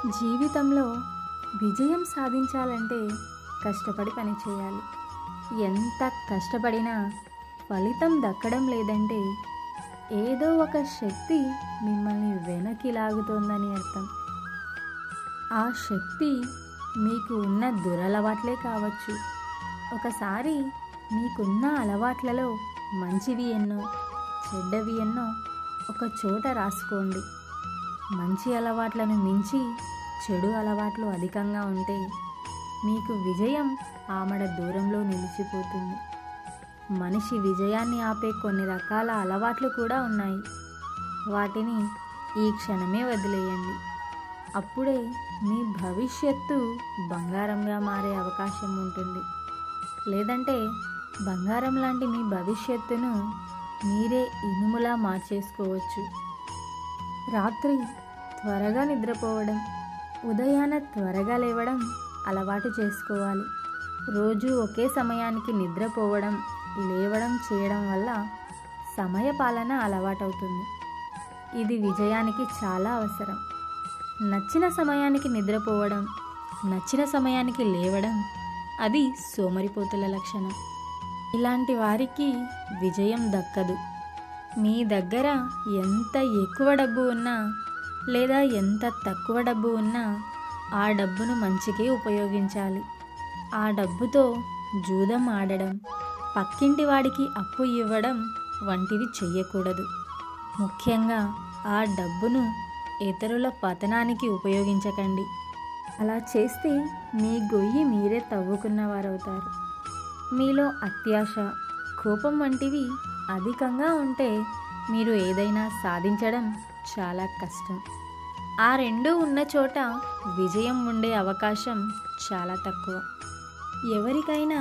జీవితంలో విజయం సాధించాలంటే కష్టపడి పని చేయాలి. ఎంత కష్టపడినా ఫలితం దక్కడం లేదంటే ఏదో ఒక శక్తి మిమ్మల్ని వెనక్కి లాగుతోందని అర్థం. ఆ శక్తి మీకు ఉన్న దురలవాట్లే కావచ్చు. ఒకసారి మీకున్న అలవాట్లలో మంచివి ఎన్నో, చెడ్డవి ఎన్నో ఒక చోట రాసుకోండి. మంచి అలవాట్లను మించి చెడు అలవాట్లు అధికంగా ఉంటే మీకు విజయం ఆమడ దూరంలో నిలిచిపోతుంది. మనిషి విజయాన్ని ఆపే కొన్ని రకాల అలవాట్లు కూడా ఉన్నాయి. వాటిని ఈ క్షణమే వదిలేయండి. అప్పుడే మీ భవిష్యత్తు బంగారంగా మారే అవకాశం ఉంటుంది. లేదంటే బంగారం లాంటి మీ భవిష్యత్తును మీరే ఇనుములా మార్చేసుకోవచ్చు. రాత్రి త్వరగా నిద్రపోవడం, ఉదయాన త్వరగా లేవడం అలవాటు చేసుకోవాలి. రోజు ఒకే సమయానికి నిద్రపోవడం, లేవడం చేయడం వల్ల సమయపాలన అలవాటవుతుంది. ఇది విజయానికి చాలా అవసరం. నచ్చిన సమయానికి నిద్రపోవడం, నచ్చిన సమయానికి లేవడం అది సోమరిపోతుల లక్షణం. ఇలాంటి వారికి విజయం దక్కదు. మీ దగ్గర ఎంత ఎక్కువ డబ్బు ఉన్నా లేదా ఎంత తక్కువ డబ్బు ఉన్నా ఆ డబ్బును మంచికే ఉపయోగించాలి. ఆ డబ్బుతో జూదం ఆడడం, పక్కింటి వాడికి అప్పు ఇవ్వడం వంటివి చెయ్యకూడదు. ముఖ్యంగా ఆ డబ్బును ఇతరుల పతనానికి ఉపయోగించకండి. అలా చేస్తే మీ గొయ్యి మీరే తవ్వుకున్నవారవుతారు. మీలో అత్యాశ, కోపం వంటివి అధికంగా ఉంటే మీరు ఏదైనా సాధించడం చాలా కష్టం. ఆ రెండూ ఉన్న చోట విజయం ఉండే అవకాశం చాలా తక్కువ. ఎవరికైనా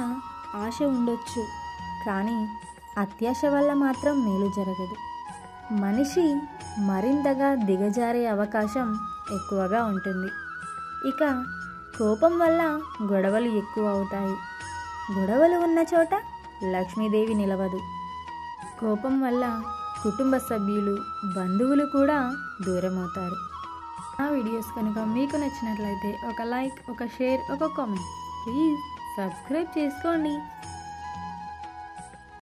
ఆశ ఉండొచ్చు, కానీ అత్యాశ వల్ల మాత్రం మేలు జరగదు. మనిషి మరింతగా దిగజారే అవకాశం ఎక్కువగా ఉంటుంది. ఇక కోపం వల్ల గొడవలు ఎక్కువ అవుతాయి. గొడవలు ఉన్న చోట లక్ష్మీదేవి నిలవదు. కోపం వల్ల కుటుంబ సభ్యులు, బంధువులు కూడా దూరం అవుతారు. ఆ వీడియోస్ కనుక మీకు నచ్చినట్లయితే ఒక లైక్, ఒక షేర్, ఒక కామెంట్. ప్లీజ్ సబ్స్క్రైబ్ చేసుకోండి.